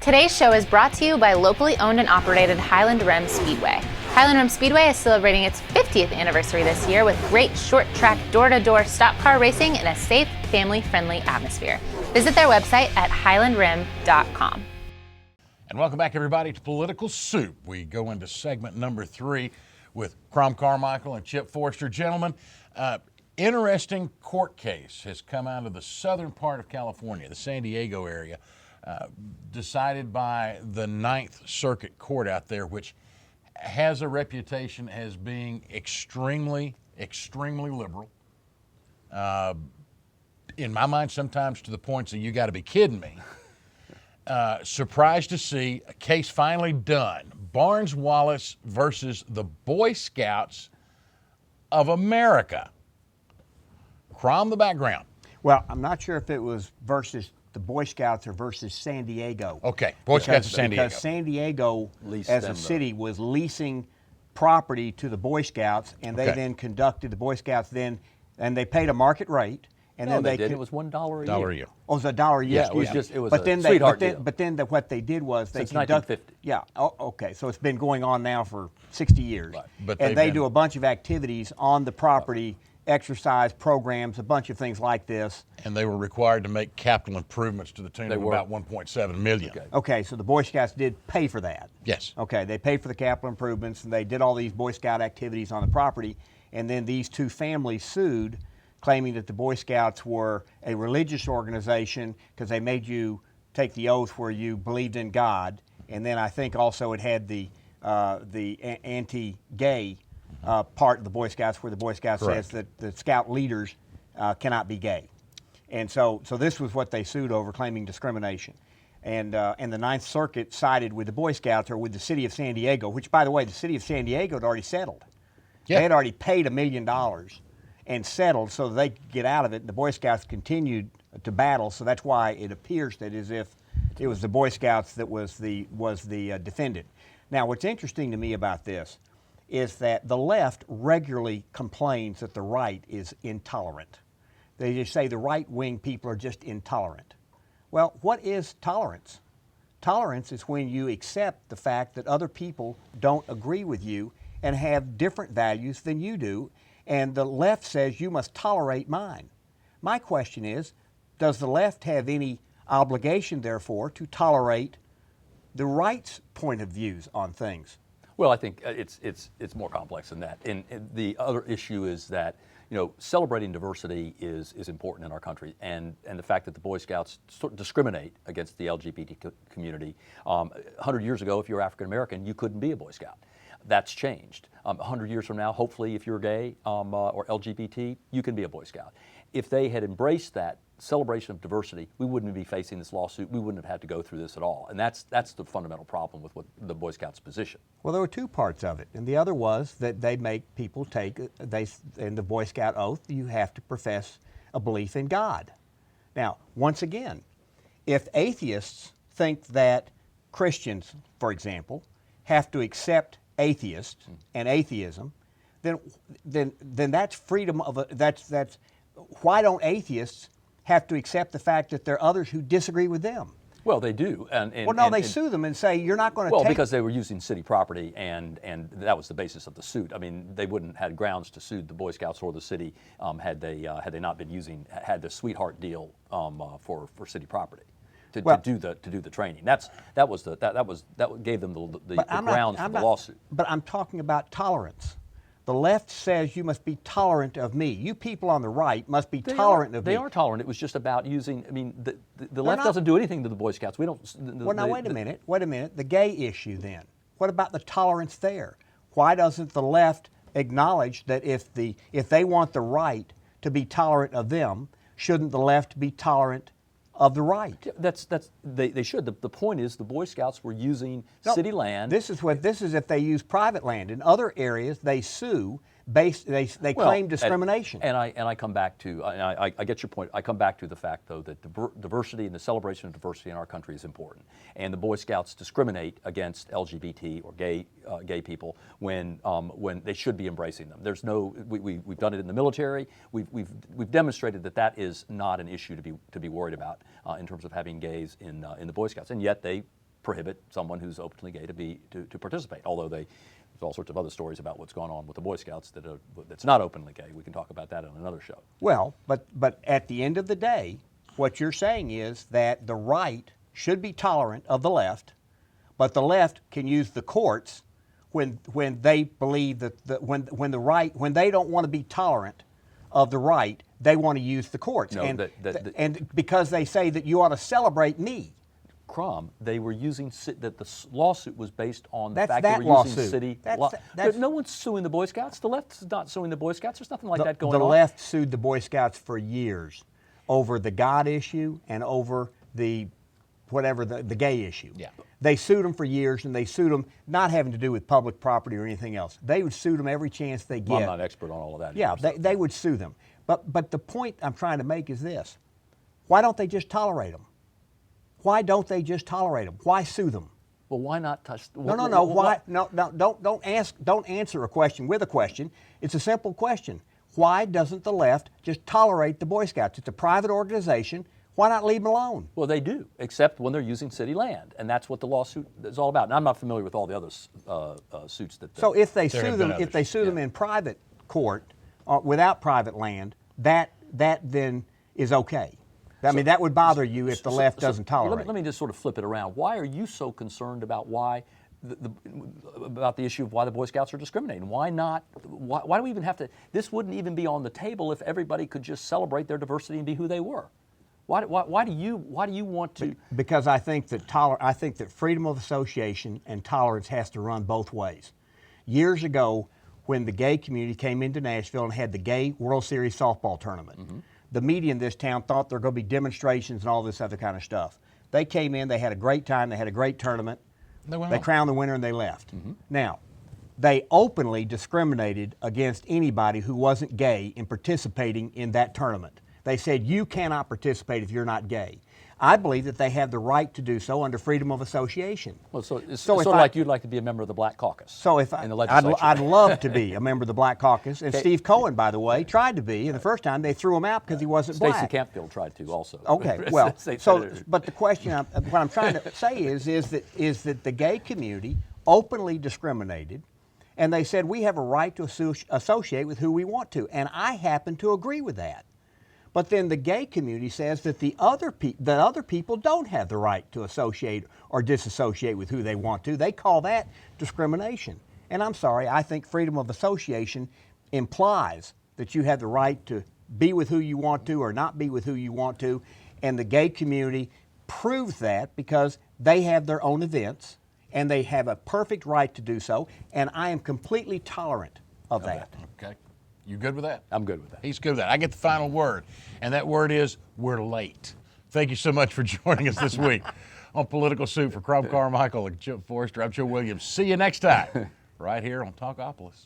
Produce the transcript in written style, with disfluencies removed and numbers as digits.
Today's show is brought to you by locally owned and operated Highland Rim Speedway. Highland Rim Speedway is celebrating its 50th anniversary this year with great short-track, door-to-door stock car racing in a safe, family-friendly atmosphere. Visit their website at highlandrim.com. And welcome back, everybody, to Political Soup. We go into segment number 3 with Crom Carmichael and Chip Forster. Gentlemen, interesting court case has come out of the southern part of California, the San Diego area, decided by the Ninth Circuit Court out there, which has a reputation as being extremely liberal. In my mind, sometimes to the point that you got to be kidding me. Surprised to see a case finally done. Barnes-Wallace versus the Boy Scouts of America. Crom, the background. Well, I'm not sure if it was versus the Boy Scouts or versus San Diego. Okay, Boy Scouts of San Diego. Because San Diego, as a city, was leasing property to the Boy Scouts, and they then conducted the Boy Scouts and they paid a market rate. And then they did. It was $1 a year. Oh, it was $1 a year. Yeah, it was a sweetheart deal. But then what they did was they Since 1950. Yeah. Oh, okay. So it's been going on now for 60 years. Right. But and they do a bunch of activities on the property, exercise programs, a bunch of things like this. And they were required to make capital improvements to the tune of about $1.7 million. Okay, so the Boy Scouts did pay for that. Yes. Okay, they paid for the capital improvements, and they did all these Boy Scout activities on the property, and then these two families sued, claiming that the Boy Scouts were a religious organization because they made you take the oath where you believed in God, and then I think also it had the anti-gay part of the Boy Scouts where the Boy Scouts says that the Scout leaders cannot be gay. And so this was what they sued over, claiming discrimination. And the Ninth Circuit sided with the Boy Scouts or with the city of San Diego, which, by the way, the city of San Diego had already settled. Yeah. They had already paid $1 million and settled so they could get out of it. The Boy Scouts continued to battle, so that's why it appears that as if it was the Boy Scouts that was the defendant. Now, what's interesting to me about this is that the left regularly complains that the right is intolerant. They just say the right-wing people are just intolerant. Well, what is tolerance? Tolerance is when you accept the fact that other people don't agree with you and have different values than you do, and the left says you must tolerate mine. My question is, does the left have any obligation, therefore, to tolerate the right's point of views on things? Well, I think it's more complex than that. And the other issue is that, celebrating diversity is important in our country, and the fact that the Boy Scouts discriminate against the LGBT community. 100 years ago, if you were African American, you couldn't be a Boy Scout. That's changed. 100 years from now, hopefully, if you're gay or LGBT, you can be a Boy Scout. If they had embraced that celebration of diversity, we wouldn't be facing this lawsuit. We wouldn't have had to go through this at all. And that's the fundamental problem with what the Boy Scouts' position. Well, there were two parts of it. And the other was that they make people take, in the Boy Scout oath, you have to profess a belief in God. Now, once again, if atheists think that Christians, for example, have to accept atheists and atheism, then that's freedom of that's why don't atheists have to accept the fact that there are others who disagree with them? Well, they do. They sue them and say you're not going to take... Well, because they were using city property, and that was the basis of the suit. I mean, they wouldn't have had grounds to sue the Boy Scouts or the city had they not been had the sweetheart deal for city property. To do the training. That gave them the grounds for the lawsuit. But I'm talking about tolerance. The left says you must be tolerant of me. You people on the right must be tolerant of me. They are tolerant. It was just about using. I mean, the left doesn't do anything to the Boy Scouts. We don't. Now wait a minute. Wait a minute. The gay issue then. What about the tolerance there? Why doesn't the left acknowledge that if they want the right to be tolerant of them, shouldn't the left be tolerant of the right? They should. The point is the Boy Scouts were using city land. This is if they use private land. In other areas, they sue. They claim discrimination. And I come back to I get your point. I come back to the fact though that diversity and the celebration of diversity in our country is important. And the Boy Scouts discriminate against LGBT or gay people when they should be embracing them. There's no we've done it in the military. We've demonstrated that is not an issue to be worried about in terms of having gays in the Boy Scouts. And yet they prohibit someone who's openly gay to participate. Although there's all sorts of other stories about what's going on with the Boy Scouts that's not openly gay. We can talk about that on another show. Well, but at the end of the day, what you're saying is that the right should be tolerant of the left, but the left can use the courts when they believe that when they don't want to be tolerant of the right, they want to use the courts. No, and because they say that you ought to celebrate me. Crom, they were using that the lawsuit was based on the That's fact that they were lawsuit. using city That's- But no one's suing the Boy Scouts. The left's not suing the Boy Scouts. There's nothing like that going on. The left sued the Boy Scouts for years over the God issue and over the gay issue. Yeah. They sued them for years, and they sued them not having to do with public property or anything else. They would sue them every chance they get. Well, I'm not an expert on all of that. Yeah, either, they would sue them. But the point I'm trying to make is this: why don't they just tolerate them? Why don't they just tolerate them? Why sue them? Well, why not touch? No. Why? No. Don't answer a question with a question. It's a simple question. Why doesn't the left just tolerate the Boy Scouts? It's a private organization. Why not leave them alone? Well, they do, except when they're using city land, and that's what the lawsuit is all about. And I'm not familiar with all the other suits that. So if they There sue have them, been if they others, sue them in private court without private land, that then is okay. I mean, that would bother you if the left doesn't tolerate. Let me just sort of flip it around. Why are you so concerned about about the issue of why the Boy Scouts are discriminating? Why not? Why do we even have to? This wouldn't even be on the table if everybody could just celebrate their diversity and be who they were. Why do you want to? Because I think that freedom of association and tolerance has to run both ways. Years ago, when the gay community came into Nashville and had the gay World Series softball tournament, the media in this town thought there were going to be demonstrations and all this other kind of stuff. They came in, they had a great time, they had a great tournament, they crowned the winner, and they left. Now, they openly discriminated against anybody who wasn't gay in participating in that tournament. They said, you cannot participate if you're not gay. I believe that they have the right to do so under freedom of association. Well, so it's sort of like you'd like to be a member of the Black Caucus. So in the legislature. I'd love to be a member of the Black Caucus, and Steve Cohen, by the way, tried to be, and the first time they threw him out because he wasn't black. Stacey Campfield tried to also. Okay, well, but the question, what I'm trying to say is that the gay community openly discriminated, and they said we have a right to associate with who we want to, and I happen to agree with that. But then the gay community says that other people don't have the right to associate or disassociate with who they want to. They call that discrimination. And I'm sorry, I think freedom of association implies that you have the right to be with who you want to or not be with who you want to. And the gay community proves that because they have their own events and they have a perfect right to do so. And I am completely tolerant of that. Okay. You good with that? I'm good with that. He's good with that. I get the final word, and that word is we're late. Thank you so much for joining us this week on Political Soup. For Crom Carmichael and Chip Forrester, I'm Joe Williams. See you next time right here on Talkopolis.